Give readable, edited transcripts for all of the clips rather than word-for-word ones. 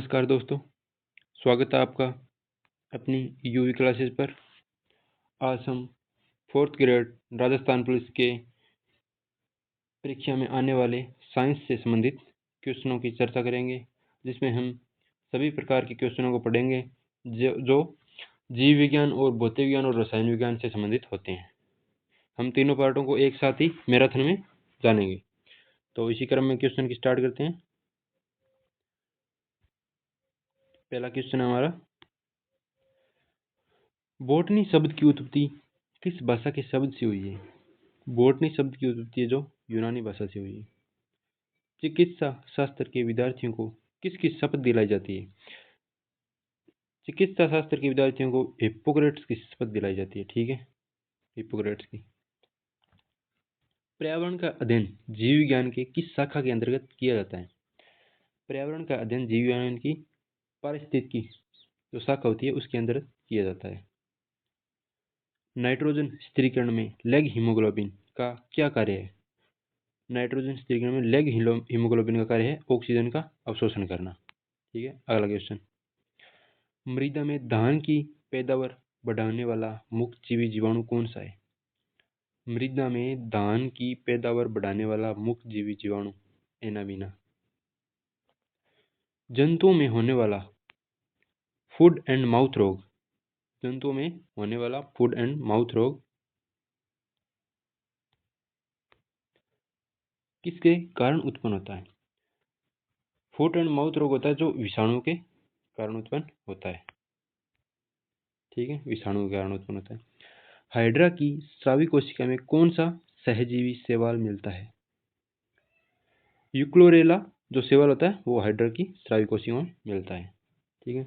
नमस्कार दोस्तों, स्वागत है आपका अपनी यूवी क्लासेस पर। आज हम 4th ग्रेड राजस्थान पुलिस के परीक्षा में आने वाले साइंस से संबंधित क्वेश्चनों की चर्चा करेंगे, जिसमें हम सभी प्रकार के क्वेश्चनों को पढ़ेंगे जो जीव विज्ञान और भौतिक विज्ञान और रसायन विज्ञान से संबंधित होते हैं। हम तीनों पार्टों को एक साथ ही मैराथन में जानेंगे। तो इसी क्रम में क्वेश्चन की स्टार्ट करते हैं। पहला क्वेश्चन है हमारा, बॉटनी शब्द की उत्पत्ति किस भाषा के शब्द से हुई है? बॉटनी शब्द की उत्पत्ति जो यूनानी भाषा से हुई है। चिकित्सा शास्त्र के विद्यार्थियों को किसकी शपथ दिलाई जाती है? चिकित्सा शास्त्र के विद्यार्थियों को हिप्पोक्रेट्स की शपथ दिलाई जाती है। ठीक है, हिप्पोक्रेट्स की। पर्यावरण का अध्ययन जीव विज्ञान के किस शाखा के अंतर्गत किया जाता है? पर्यावरण का अध्ययन जीव विज्ञान की पारिस्थितिकी जो शाखा होती है उसके अंतर्गत किया जाता है। नाइट्रोजन स्थिरीकरण में लेग हीमोग्लोबिन का क्या कार्य है? नाइट्रोजन स्थिरीकरण में लेग हीमोग्लोबिन का कार्य है ऑक्सीजन का अवशोषण करना। ठीक है, अगला क्वेश्चन, मृदा में धान की पैदावार बढ़ाने वाला मुख्य जीवी जीवाणु कौन सा है? मृदा में धान की पैदावार बढ़ाने वाला मुख्य जीवी जीवाणु एनाबीना। जंतुओं में होने वाला फूड एंड माउथ रोग, जंतुओं में होने वाला फूड एंड माउथ रोग किसके कारण उत्पन्न होता है? फूड एंड माउथ रोग होता है जो विषाणु के कारण उत्पन्न होता है। ठीक है, विषाणु के कारण उत्पन्न होता है। हाइड्रा की स्रावी कोशिका में कौन सा सहजीवी शैवाल मिलता है? यूक्लोरेला जो शैवाल होता है वो हाइड्रा की स्रावी कोशिका में मिलता है। ठीक है,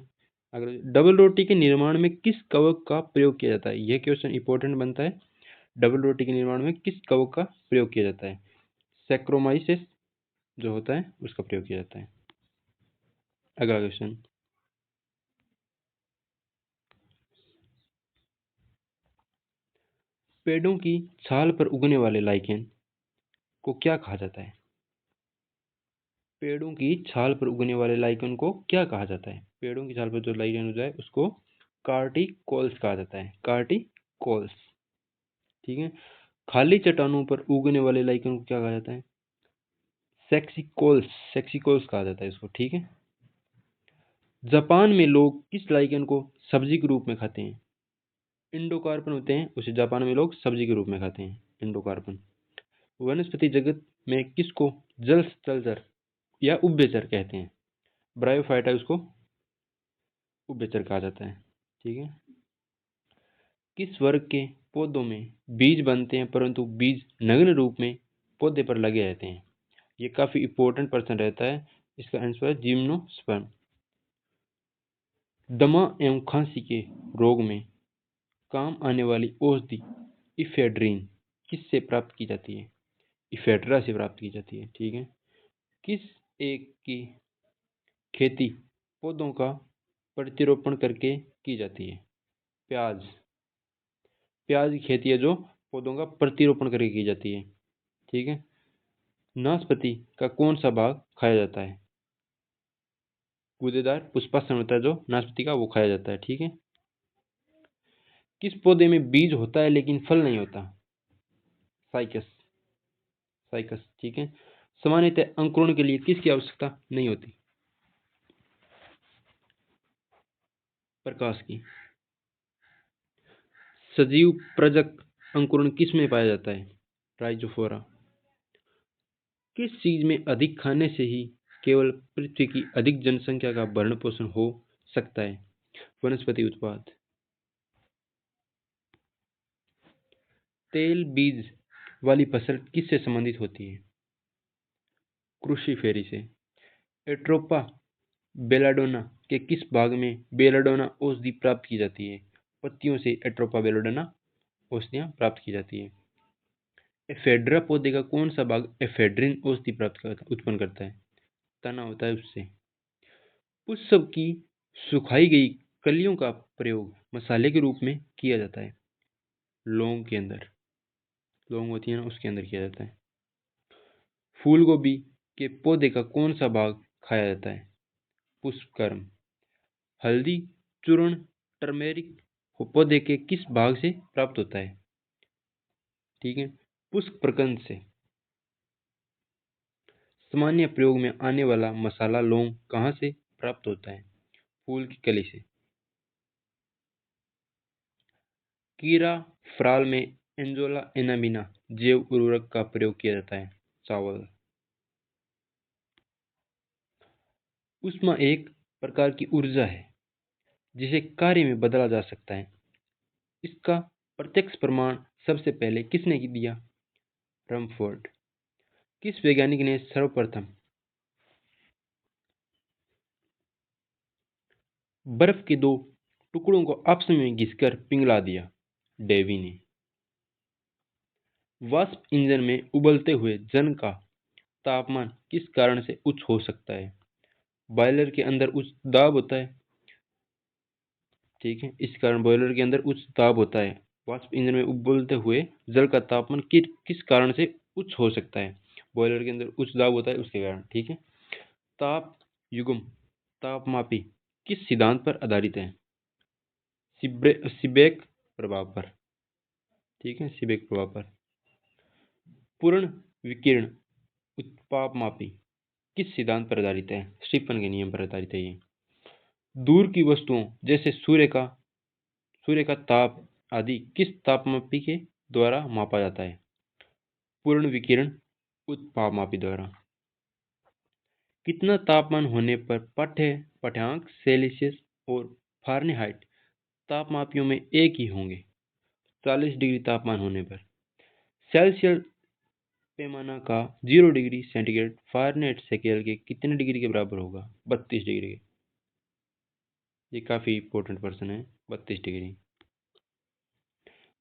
अगर डबल रोटी के निर्माण में किस कवक का प्रयोग किया जाता है? यह क्वेश्चन इंपॉर्टेंट बनता है। डबल रोटी के निर्माण में किस कवक का प्रयोग किया जाता है? सैक्रोमाइसेस जो होता है उसका प्रयोग किया जाता है। अगला क्वेश्चन, पेड़ों की छाल पर उगने वाले लाइकेन को क्या कहा जाता है? पेड़ों की छाल पर उगने वाले लाइकेन को क्या कहा जाता है? पेड़ों की छाल पर जो लाइकेन हो जाए उसको कार्टिकोल्स कहा जाता है। कार्टिकोल्स। ठीक है, खाली चट्टानों पर उगने वाले लाइकेन को क्या कहा जाता है? सेक्सिकोल्स। सेक्सिकोल्स कहा जाता है इसको। ठीक है, जापान में लोग किस लाइकेन को सब्जी के रूप में खाते हैं? इंडोकार्पन होते हैं उसे जापान में लोग सब्जी के रूप में खाते हैं, इंडोकार्पन। वनस्पति जगत में किसको जल स्थलचर या उभयचर कहते हैं? ब्रायोफाइटा उसको उभयचर कहा जाता है। ठीक है, किस वर्ग के पौधों में बीज बनते हैं परंतु बीज नग्न रूप में पौधे पर लगे रहते हैं? ये काफी इंपॉर्टेंट प्रश्न रहता है। इसका आंसर है जिम्नोस्पर्म। दमा एवं खांसी के रोग में काम आने वाली औषधि इफेड्रीन किससे प्राप्त की जाती है? इफेड्रा से प्राप्त की जाती है। ठीक है, किस एक की खेती पौधों का प्रतिरोपण करके की जाती है? प्याज। प्याज की खेती है जो पौधों का प्रतिरोपण करके की जाती है। ठीक है, नाशपाती का कौन सा भाग खाया जाता है? गूदेदार पुष्पासन होता है जो नाशपाती का वो खाया जाता है। ठीक है, किस पौधे में बीज होता है लेकिन फल नहीं होता? साइकस। साइकस। ठीक है, सामान्यतः अंकुरण के लिए किसकी आवश्यकता नहीं होती? प्रकाश की। सजीव प्रजक अंकुरण किस में पाया जाता है? राइजोफोरा। किस चीज में अधिक खाने से ही केवल पृथ्वी की अधिक जनसंख्या का भरण पोषण हो सकता है? वनस्पति उत्पाद। तेल बीज वाली फसल किससे संबंधित होती है? कृषि फेरी से। एट्रोपा बेलाडोना के किस भाग में बेलाडोना औषधि प्राप्त की जाती है? पत्तियों से एट्रोपा बेलाडोना औषधियां प्राप्त की जाती है। एफेड्रा पौधे का कौन सा भाग एफेड्रिन औषधि उत्पन्न करता है? तना होता है उससे। पुष्प की सुखाई गई कलियों का प्रयोग मसाले के रूप में किया जाता है। लौंग के अंदर, लौंग होती है ना उसके अंदर किया जाता है। फूल गोभी के पौधे का कौन सा भाग खाया जाता है? पुष्पकर्म। हल्दी चूर्ण टर्मेरिक पौधे के किस भाग से प्राप्त होता है? ठीक है, पुष्प प्रकंद से। सामान्य प्रयोग में आने वाला मसाला लौंग कहाँ से प्राप्त होता है? फूल की कली से। कीड़ा फ्राल में एंजोला एनाबिना जैव उर्वरक का प्रयोग किया जाता है। चावल। ऊष्मा एक प्रकार की ऊर्जा है जिसे कार्य में बदला जा सकता है। इसका प्रत्यक्ष प्रमाण सबसे पहले किसने दिया? रमफोर्ड। किस वैज्ञानिक ने सर्वप्रथम बर्फ के दो टुकड़ों को आपस में घिसकर पिघला दिया? डेवी ने। वाष्प इंजन में उबलते हुए जल का तापमान किस कारण से उच्च हो सकता है? बॉयलर के अंदर उच्च दाब होता है। ठीक है, इस कारण बॉयलर के अंदर उच्च दाब होता है। वाष्प इंजन में उबलते हुए जल का तापमान किस कारण से उच्च हो सकता है? बॉयलर के अंदर उच्च दाब होता है उसके कारण। ठीक है। ताप युग्म तापमापी किस सिद्धांत पर आधारित है? सीबेक प्रभाव पर। ठीक है, सीबेक प्रभाव पर। पूर्ण विकिरण उत्तापमापी किस सिद्धांत पर आधारित है? स्टीफन के नियम पर आधारित है ये। दूर की वस्तुओं जैसे सूर्य का ताप आदि किस तापमापी के द्वारा मापा जाता है? पूर्ण विकिरण उत्तापमापी द्वारा। कितना तापमान होने पर पाठ्यांक सेल्सियस और फ़ारेनहाइट तापमापियों में एक ही होंगे? 40 डिग्री तापमान होने पर। सेल्सियस पैमाना का 0 डिग्री सेंटीग्रेड फ़ारेनहाइट स्केल के कितने डिग्री के बराबर होगा? 32 डिग्री के। ये काफ़ी इंपॉर्टेंट क्वेश्चन है। 32 डिग्री।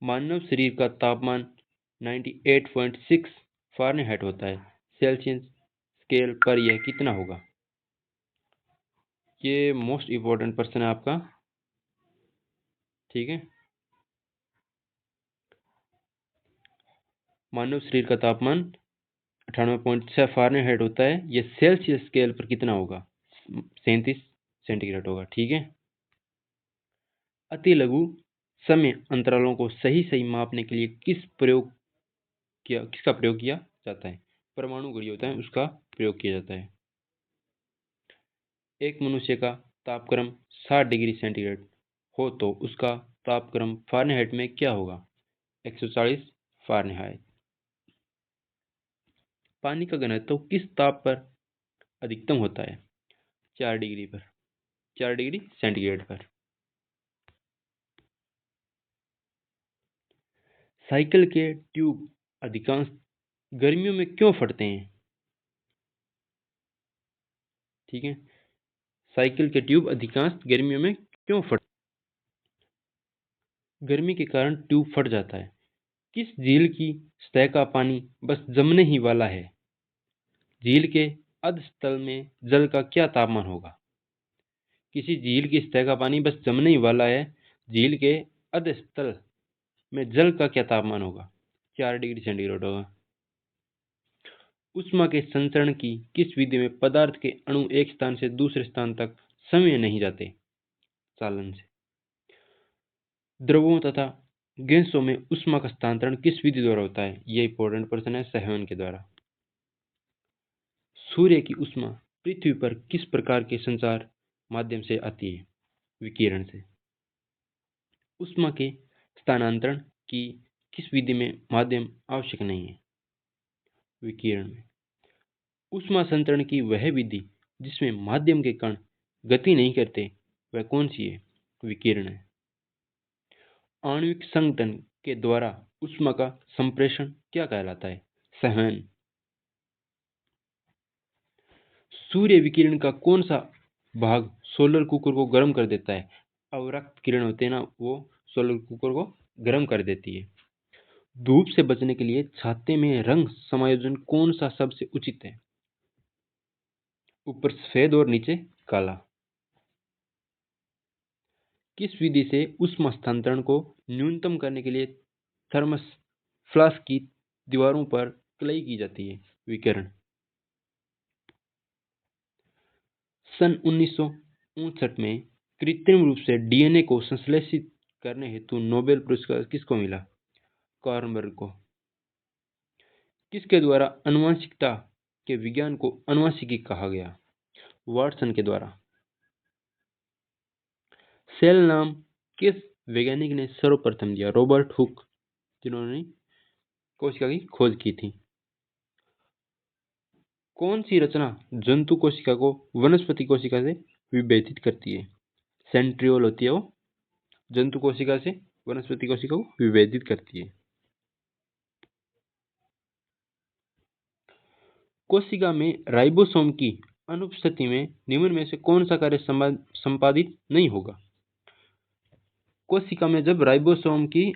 मानव शरीर का तापमान 98.6 फ़ारेनहाइट होता है। सेल्सियस स्केल पर यह कितना होगा? ये मोस्ट इम्पोर्टेंट प्रश्न है आपका। ठीक है, मानव शरीर का तापमान 98.6 फ़ारेनहाइट होता है। यह सेल्सियस स्केल पर कितना होगा? 37 सेंटीग्रेड होगा। ठीक है। अति लघु समय अंतरालों को सही मापने के लिए किसका प्रयोग किया जाता है? परमाणु घड़ी होता है उसका प्रयोग किया जाता है। एक मनुष्य का तापक्रम 60 डिग्री सेंटीग्रेड हो तो उसका तापक्रम फ़ारेनहाइट में क्या होगा? 140 फ़ारेनहाइट। पानी का घनत्व किस ताप पर अधिकतम होता है? 4 डिग्री पर, 4 डिग्री सेंटीग्रेड पर। साइकिल के ट्यूब अधिकांश गर्मियों में क्यों फटते हैं? ठीक है, साइकिल के ट्यूब अधिकांश गर्मियों में क्यों फट गर्मी के कारण ट्यूब फट जाता है। किस झील की सतह का पानी बस जमने ही वाला है? झील के अधस्तल में जल का क्या तापमान होगा? किसी झील की सतह का पानी बस जमने ही वाला है। झील के अधस्तल में जल का क्या तापमान होगा? 4 डिग्री सेंटीग्रेड होगा। ऊष्मा के संचरण की किस विधि में पदार्थ के अणु एक स्थान से दूसरे स्थान तक समय नहीं जाते? चालन से। द्रवों तथा गैसों में ऊष्मा का स्थानांतरण किस विधि द्वारा होता है? ये इंपॉर्टेंट प्रश्न है। संवहन के द्वारा। सूर्य की ऊष्मा पृथ्वी पर किस प्रकार के संचार माध्यम से आती है? विकिरण से। ऊष्मा के स्थानांतरण की किस विधि में माध्यम आवश्यक नहीं है? विकिरण में। ऊष्मा संचरण की वह विधि जिसमें माध्यम के कण गति नहीं करते वह कौन सी है? विकिरण है। आणविक संघटन के द्वारा ऊष्मा का संप्रेषण क्या कहलाता है? संवहन। सूर्य विकिरण का कौन सा भाग सोलर कुकर को गर्म कर देता है? अवरक्त किरण होते हैं ना, वो सोलर कुकर को गर्म कर देती है। धूप से बचने के लिए छाते में रंग समायोजन कौन सा सबसे उचित है? ऊपर सफेद और नीचे काला। किस विधि से ऊष्मा स्थानांतरण को न्यूनतम करने के लिए थर्मस फ्लास्क की दीवारों पर कलई की जाती है? विकिरण। सन 1959 में कृत्रिम रूप से डीएनए को संश्लेषित करने हेतु नोबेल पुरस्कार किसको मिला? कार्लबर्ग को। किसके द्वारा आनुवंशिकता के विज्ञान को आनुवंशिकी कहा गया? वाटसन के द्वारा। सेल नाम किस वैज्ञानिक ने सर्वप्रथम दिया? रॉबर्ट हुक, जिन्होंने कोशिका की खोज की थी। कौन सी रचना जंतु कोशिका को वनस्पति कोशिका से विभेदित करती है? सेंट्रियोल होती है वो, जंतु कोशिका से वनस्पति कोशिका को विभेदित करती है। कोशिका में राइबोसोम की अनुपस्थिति में निम्न में से कौन सा कार्य संपादित नहीं होगा? कोशिका में जब राइबोसोम की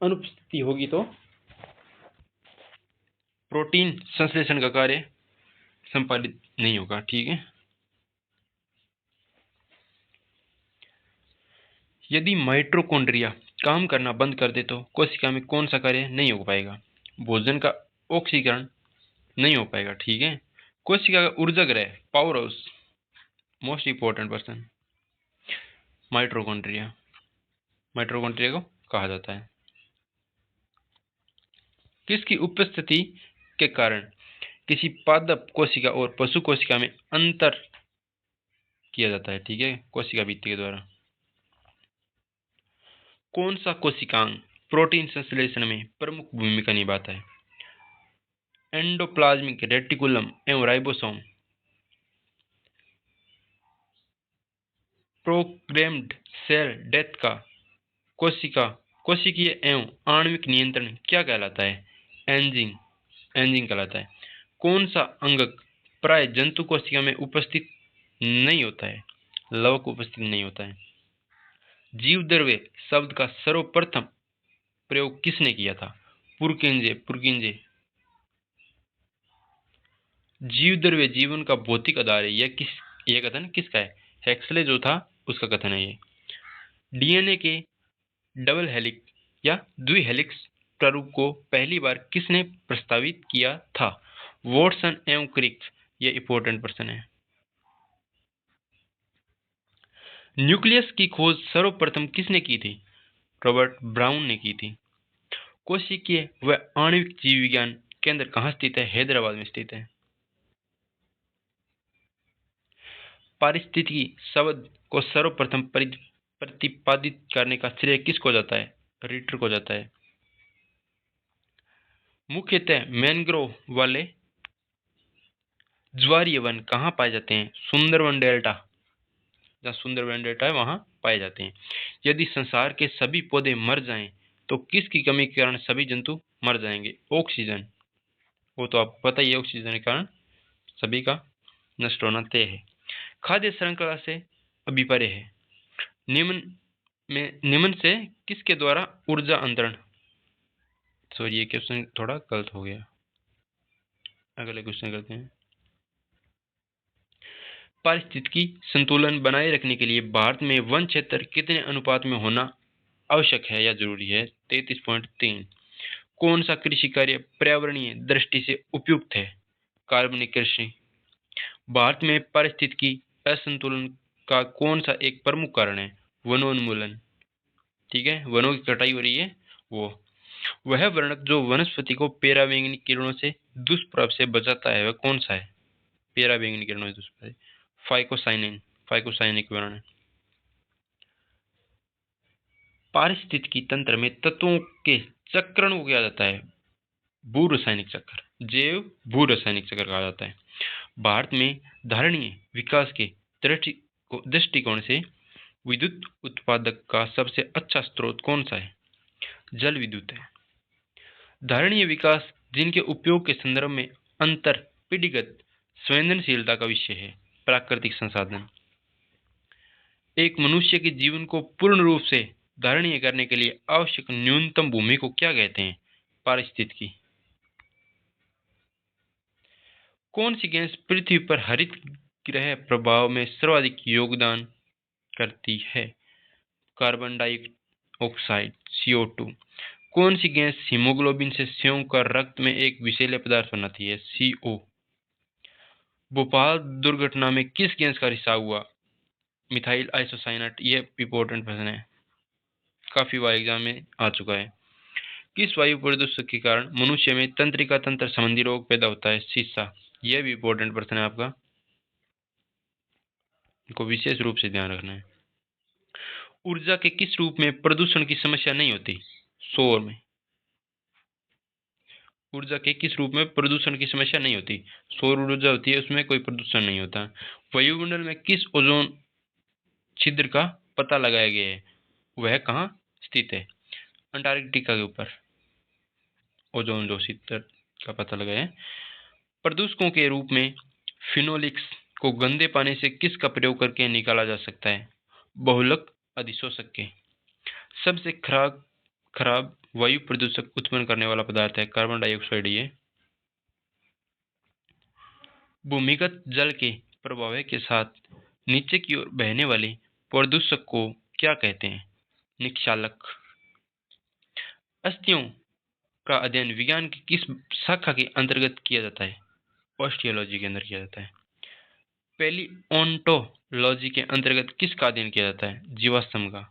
अनुपस्थिति होगी तो प्रोटीन संश्लेषण का कार्य संपादित नहीं होगा। ठीक है। यदि माइटोकॉन्ड्रिया काम करना बंद कर दे तो कोशिका में कौन सा कार्य नहीं हो पाएगा? भोजन का ऑक्सीकरण नहीं हो पाएगा। ठीक है। कोशिका का ऊर्जा ग्रह, power house, most important person, mitochondria. Mitochondria को कहा जाता है। किसकी उपस्थिति के कारण किसी पादप कोशिका और पशु कोशिका में अंतर किया जाता है? ठीक है, कोशिका भित्ति के द्वारा। कौन सा कोशिकांग प्रोटीन संश्लेषण में प्रमुख भूमिका निभाता है? एंडोप्लाज्मिक रेटिकुलम एवं राइबोसोम। प्रोग्राम्ड सेल डेथ का कोशिकीय एवं आणविक नियंत्रण क्या कहलाता है? एंजिंग कहलाता है। कौन सा अंगक प्राय जंतु कोशिका में उपस्थित नहीं होता है? लवक उपस्थित नहीं होता है। जीवद्रव्य शब्द का सर्वप्रथम प्रयोग किसने किया था? पुरकिंजे। जीवद्रव्य जीवन का भौतिक आधार है, यह कथन किसका है? हेक्सले जो था उसका कथन है ये। डीएनए के डबल हेलिक्स या द्विहेलिक्स प्रारूप को पहली बार किसने प्रस्तावित किया था? वॉटसन एवं क्रिक। ये इंपॉर्टेंट पर्सन है। न्यूक्लियस की खोज सर्वप्रथम किसने की थी? रॉबर्ट ब्राउन ने की थी। कोशिकीय व आणविक जीव विज्ञान केंद्र कहाँ स्थित है? हैदराबाद में स्थित है। पारिस्थितिकी शब्द को सर्वप्रथम प्रतिपादित करने का श्रेय किसको जाता है? रिटर को जाता है। मुख्यतः मैंग्रोव वाले ज्वारीय वन कहाँ पाए जाते हैं? सुंदरवन डेल्टा, जहाँ सुंदरवन डेल्टा है वहां पाए जाते हैं। यदि संसार के सभी पौधे मर जाएं तो किसकी कमी के कारण सभी जंतु मर जाएंगे? ऑक्सीजन। वो तो आपको पता ही है, ऑक्सीजन के कारण सभी का नष्ट होना तय है। खाद्य श्रृंखला से अभिप्राय है। निम्न से किसके द्वारा ऊर्जा अंतरण? सॉरी, ये क्वेश्चन थोड़ा गलत हो गया। अगले क्वेश्चन करते हैं। पारिस्थितिकी संतुलन बनाए रखने के लिए भारत में वन क्षेत्र कितने अनुपात में होना आवश्यक है या जरूरी है? 33.3। कौन सा कृषि कार्य पर्यावरणीय दृष्टि से उपयुक्त है? कार्बनिक कृषि। भारत में पारिस्थितिकी असंतुलन का कौन सा एक प्रमुख कारण है? वनोन्मूलन। ठीक है, वनों की कटाई हो रही है वो। वह वर्णक जो वनस्पति को पेराबैंगनी किरणों से दुष्प्रभाव से बचाता है वह कौन सा है? पेराबैंगनी किरणों से दुष्प्रभाव, फाइकोसाइनिक वर्ण। पारिस्थितिकी तंत्र में तत्वों के चक्रण को किया जाता है? भू रासायनिक चक्र, जैव भू रासायनिक चक्र कहा जाता है। भारत में धारणीय विकास के दृष्टिकोण से विद्युत उत्पादक का सबसे अच्छा स्रोत कौन सा है? जल विद्युत है। धारणीय विकास जिनके उपयोग के संदर्भ में अंतर पीढ़ीगत संवेदनशीलता का विषय है। प्राकृतिक संसाधन। एक मनुष्य के जीवन को पूर्ण रूप से धारणीय करने के लिए आवश्यक न्यूनतम भूमि को क्या कहते हैं? पारिस्थितिकी। कौन सी गैस पृथ्वी पर हरित गृह प्रभाव में सर्वाधिक योगदान करती है? Carbon dioxide, CO2। कौन सी गैस हीमोग्लोबिन से संयोग कर रक्त में एक विषैले पदार्थ बनाती है? CO। भोपाल दुर्घटना में किस गैस का रिसाव हुआ? Methyl isocyanate. ये इंपॉर्टेंट प्रश्न है, काफी बार एग्जाम में आ चुका है। किस वायु प्रदूषण के कारण मनुष्य में तंत्रिका तंत्र संबंधी रोग पैदा होता है? शीशा। यह भी इंपॉर्टेंट प्रश्न है आपका, इनको विशेष रूप से ध्यान रखना है। ऊर्जा के किस रूप में प्रदूषण की समस्या नहीं होती? सौर में। ऊर्जा के किस रूप में प्रदूषण की समस्या नहीं होती? सौर ऊर्जा होती है, उसमें कोई प्रदूषण नहीं होता। वायुमंडल में किस ओजोन छिद्र का पता लगाया गया है? वह कहाँ स्थित है? अंटार्कटिका के ऊपर ओजोन जो छिद्र का पता लगाया है। प्रदूषकों के रूप में फिनोलिक्स को गंदे पानी से किसका प्रयोग करके निकाला जा सकता है? बहुलक अधिशोषक के। सबसे खराब खराब वायु प्रदूषक उत्पन्न करने वाला पदार्थ है कार्बन डाइऑक्साइड। ये भूमिगत जल के प्रवाह के साथ नीचे की ओर बहने वाले प्रदूषक को क्या कहते हैं? निक्षालक। अस्थियों का अध्ययन विज्ञान की किस शाखा के अंतर्गत किया जाता है? ऑस्टियोलॉजी के अंदर किया जाता है। पेलियोंटोलॉजी के अंतर्गत किसका अध्ययन किया जाता है? जीवाश्म का।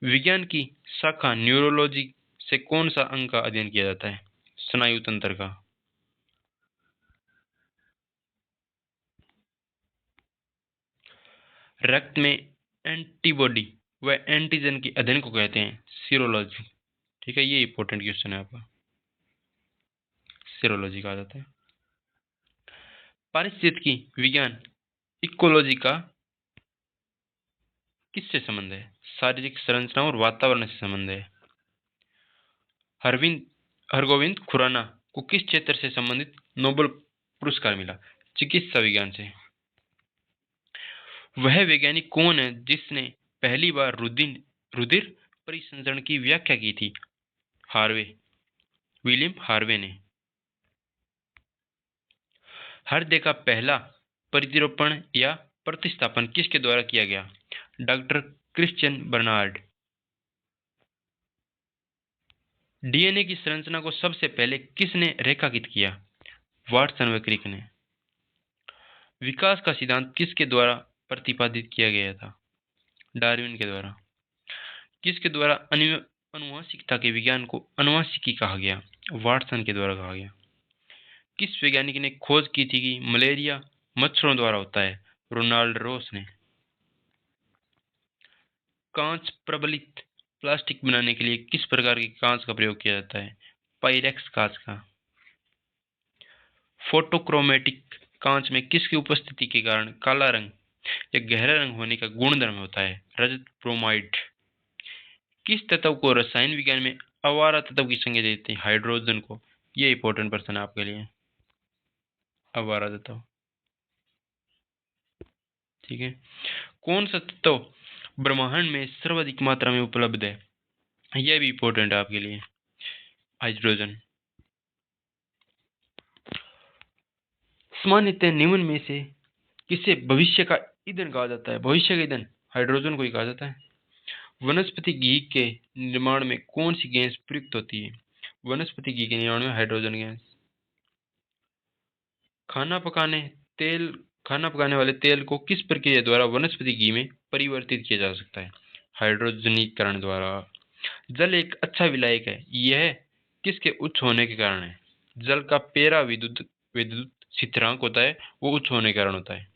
विज्ञान की शाखा न्यूरोलॉजी से कौन सा अंग का अध्ययन किया जाता है? स्नायु तंत्र का। रक्त में एंटीबॉडी व एंटीजन के अध्ययन को कहते हैं सीरोलॉजी। ठीक है, ये इंपॉर्टेंट क्वेश्चन है आपका, सीरोलॉजी कहा जाता है। पारिस्थितिकी विज्ञान इकोलॉजी का किससे संबंध है? शारीरिक संरचना और वातावरण से संबंध है। हरगोविंद खुराना को किस क्षेत्र से संबंधित नोबेल पुरस्कार मिला? चिकित्सा विज्ञान से। वह वैज्ञानिक कौन है जिसने पहली बार रुधिर परिसंचरण की व्याख्या की थी? हार्वे, विलियम हार्वे ने। हृदय का पहला प्रतिरोपण या प्रतिस्थापन किसके द्वारा किया गया? Doctor Christian Bernard. डीएनए की संरचना को सबसे पहले किसने रेखांकित किया? वाटसन व क्रिक ने। विकास का सिद्धांत किसके द्वारा प्रतिपादित किया गया था? डार्विन के द्वारा। किसके द्वारा अनुवांशिकता के विज्ञान को अनुवांशिकी कहा गया? वाटसन के द्वारा कहा गया। किस वैज्ञानिक ने खोज की थी कि मलेरिया मच्छरों द्वारा होता है? रोनाल्ड रोस ने। कांच प्रबलित प्लास्टिक बनाने के लिए किस प्रकार के कांच का प्रयोग किया जाता है? पाइरेक्स कांच का। फोटोक्रोमेटिक कांच में किसकी उपस्थिति के कारण काला रंग या गहरा रंग होने का गुणधर्म होता है? रजत ब्रोमाइड। किस तत्व को रसायन विज्ञान में अवारा तत्व की संज्ञा देते हैं? हाइड्रोजन को। ये इंपॉर्टेंट प्रश्न है आपके लिए, अवारा तत्व। ठीक है, कौन सा तत्व ब्रह्मांड में सर्वाधिक मात्रा में उपलब्ध है? यह भी इंपॉर्टेंट है आपके लिए, हाइड्रोजन। सामान्यतः निम्न में से किसे भविष्य का ईंधन कहा जाता है? भविष्य का ईंधन हाइड्रोजन को ही कहा जाता है। वनस्पति घी के निर्माण में कौन सी गैस प्रयुक्त होती है? वनस्पति घी के निर्माण में हाइड्रोजन गैस। खाना पकाने वाले तेल को किस प्रक्रिया द्वारा वनस्पति घी में परिवर्तित किया जा सकता है? हाइड्रोजनीकरण द्वारा। जल एक अच्छा विलायक है, यह किसके उच्च होने के कारण है? जल का पेरा विद्युत विद्युत स्थिरांक होता है, वो उच्च होने के कारण होता है।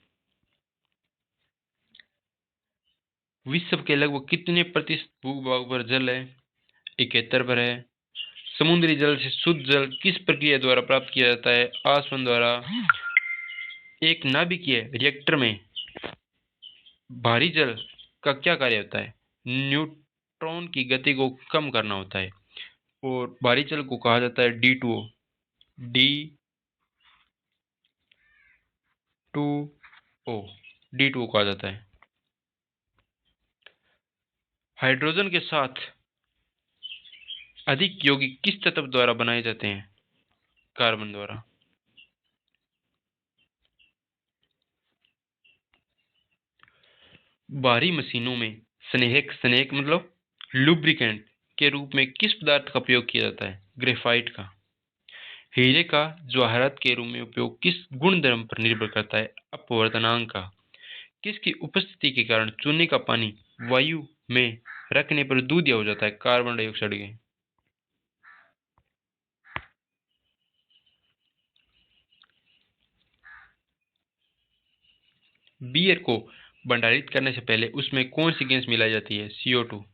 विश्व के लगभग कितने प्रतिशत भूभाग पर जल है? 71 पर है। समुद्री जल से शुद्ध जल किस प्रक्रिया द्वारा प्राप्त किया जाता है? आसवन द्वारा। एक नाभिकीय रिएक्टर में भारी जल का क्या कार्य होता है? न्यूट्रॉन की गति को कम करना होता है, और भारी जल को कहा जाता है D2O। D2O कहा जाता है। हाइड्रोजन के साथ अधिक यौगिक किस तत्व द्वारा बनाए जाते हैं? कार्बन द्वारा। भारी मशीनों में स्नेहक मतलब लुब्रिकेंट के रूप में किस पदार्थ का प्रयोग किया जाता है? ग्रेफाइट का। हीरे का जवाहरात के रूप में उपयोग किस गुणधर्म पर निर्भर करता है? अपवर्तनांक का। किसकी उपस्थिति के कारण चूने का पानी वायु में रखने पर दूधिया हो जाता है? कार्बन डाइऑक्साइड के। बियर को भंडारित करने से पहले उसमें कौन सी गैस मिलाई जाती है? CO2।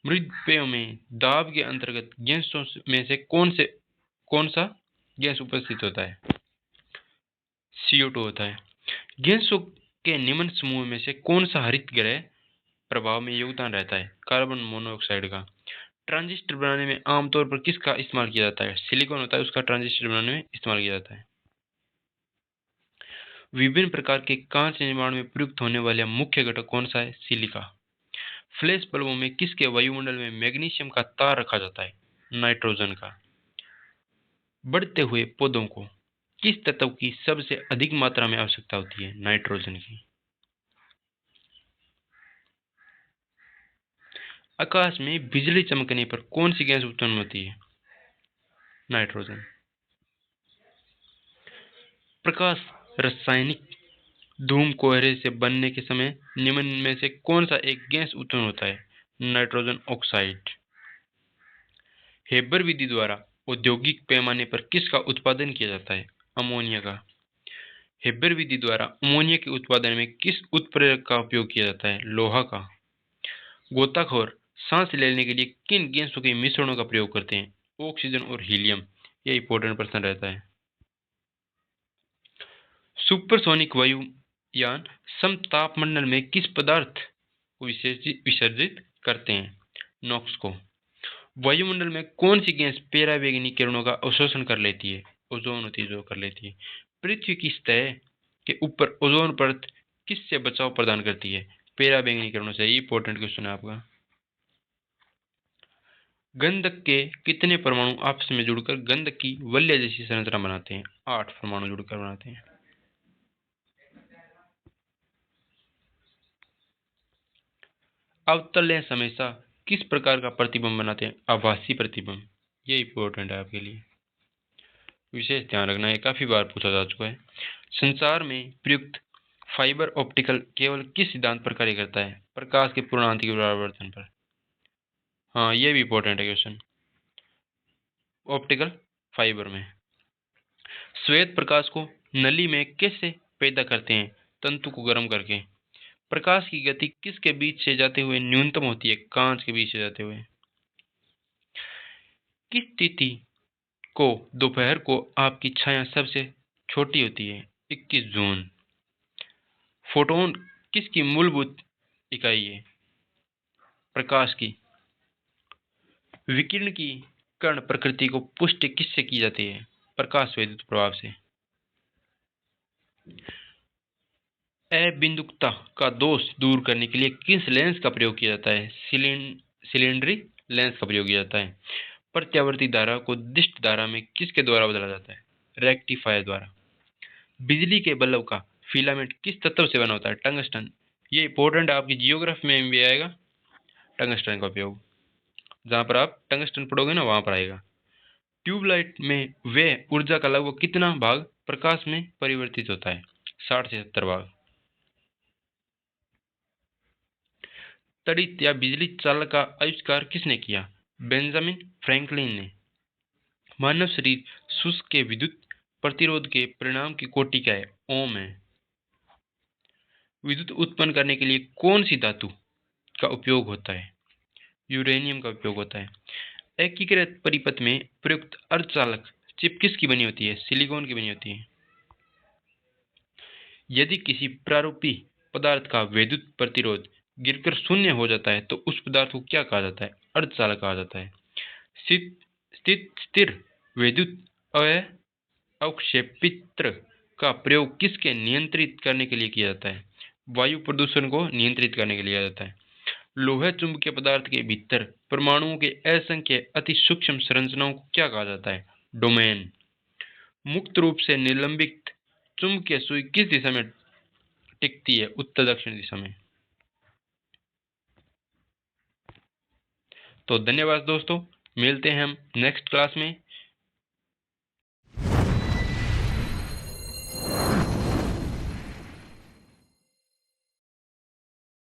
मृत पेयों में दाब के अंतर्गत गैसों में से कौन सा गैस उपस्थित होता है? CO2 होता है। गैसों के निम्न समूह में से कौन सा हरित गृह प्रभाव में योगदान रहता है? कार्बन मोनोऑक्साइड का। ट्रांजिस्टर बनाने में आमतौर पर किसका इस्तेमाल किया जाता है? सिलिकॉन होता है, उसका ट्रांजिस्टर बनाने में इस्तेमाल किया जाता है। विभिन्न प्रकार के कांच निर्माण में प्रयुक्त होने वाला मुख्य घटक कौन सा है? सिलिका। फ्लैश बल्बों में किसके वायुमंडल में मैग्नीशियम का तार रखा जाता है? नाइट्रोजन का। बढ़ते हुए पौधों को किस तत्व की सबसे अधिक मात्रा में आवश्यकता होती है? नाइट्रोजन की। आकाश में बिजली चमकने पर कौन सी गैस उत्पन्न होती है? नाइट्रोजन। प्रकाश रासायनिक धूम कोहरे से बनने के समय निम्न में से कौन सा एक गैस उत्पन्न होता है? Nitrogen oxide. हेबर विधि द्वारा औद्योगिक पैमाने पर किसका उत्पादन किया जाता है? अमोनिया का। हेबर विधि द्वारा अमोनिया के उत्पादन में किस उत्प्रेरक का उपयोग किया जाता है? लोहा का। गोताखोर सांस लेने के लिए किन गैसों के मिश्रणों का प्रयोग करते हैं? ऑक्सीजन और हीलियम। यह इंपॉर्टेंट प्रश्न रहता है। सुपरसोनिक वायुयान समतापमंडल में किस पदार्थ को विसर्जित करते हैं? नॉक्स को। वायुमंडल में कौन सी गैस पराबैंगनी किरणों का अवशोषण कर लेती है? ओजोन होती है जो कर लेती है। पृथ्वी की सतह के ऊपर ओजोन परत किससे बचाव प्रदान करती है? पराबैंगनी किरणों से। ये इंपॉर्टेंट क्वेश्चन है आपका। गंधक के कितने परमाणु आपस में जुड़कर गंधक की वलय जैसी संरचना बनाते हैं? 8 परमाणु जुड़कर बनाते हैं। अवतल लेंस हमेशा किस प्रकार का प्रतिबिंब बनाते हैं? आभासी प्रतिबिंब। ये इंपॉर्टेंट है आपके लिए, विशेष ध्यान रखना, है काफी बार पूछा जा चुका है। संसार में प्रयुक्त फाइबर ऑप्टिकल केवल किस सिद्धांत पर कार्य करता है? प्रकाश के पूर्णांक के परावर्तन पर। हाँ, ये भी इंपॉर्टेंट है क्वेश्चन। ऑप्टिकल फाइबर में श्वेत प्रकाश को नली में कैसे पैदा करते हैं? तंतु को गर्म करके। प्रकाश की गति किसके बीच से जाते हुए न्यूनतम होती है? कांच के बीच से जाते हुए। किस तिथि को दोपहर को आपकी छाया सबसे छोटी होती है? 21 जून। फोटोन किसकी मूलभूत इकाई है? प्रकाश की। विकिरण की कण प्रकृति को पुष्टि किससे की जाती है? प्रकाश विद्युत प्रभाव से। अबिंदुकता का दोष दूर करने के लिए किस लेंस का प्रयोग किया जाता है? सिलेंडरी लेंस का प्रयोग किया जाता है। प्रत्यावर्ती धारा को दिष्ट धारा में किसके द्वारा बदला जाता है? रेक्टिफायर द्वारा। बिजली के बल्ब का फिलामेंट किस तत्व से बना होता है? टंगस्टन। ये इंपॉर्टेंट आपकी जियोग्राफी में भी आएगा, टंगस्टन का उपयोग। जहां पर आप टंगस्टन पढ़ोगे ना, वहां पर आएगा। ट्यूबलाइट में वह ऊर्जा का लगभग कितना भाग प्रकाश में परिवर्तित होता है? 60 से 70 भाग। तड़ित या बिजली चालक का आविष्कार किसने किया? बेंजामिन फ्रैंकलिन ने। मानव शरीर शुष्क के विद्युत प्रतिरोध के परिणाम की कोटि क्या है? ओम है। विद्युत उत्पन्न करने के लिए कौन सी धातु का उपयोग होता है? यूरेनियम का उपयोग होता है। एकीकृत परिपथ में प्रयुक्त अर्धचालक चिप किसकी बनी होती है? सिलिकॉन की बनी होती है। यदि किसी प्रारूपी पदार्थ का विद्युत प्रतिरोध गिरकर शून्य हो जाता है तो उस पदार्थ को क्या कहा जाता है? अर्धचालक कहा जाता है। स्थिर विद्युत अवक्षेपित्र का प्रयोग किसके नियंत्रित करने के लिए किया जाता है? वायु प्रदूषण को नियंत्रित करने के लिए किया जाता है। लोह चुंबकीय पदार्थ के भीतर परमाणुओं के असंख्य अति सूक्ष्म संरचनाओं को क्या कहा जाता है? डोमेन। मुक्त रूप से निलंबित चुंबकीय सुई किस दिशा में टिकती है? उत्तर दक्षिण दिशा में। तो धन्यवाद दोस्तों, मिलते हैं हम नेक्स्ट क्लास में।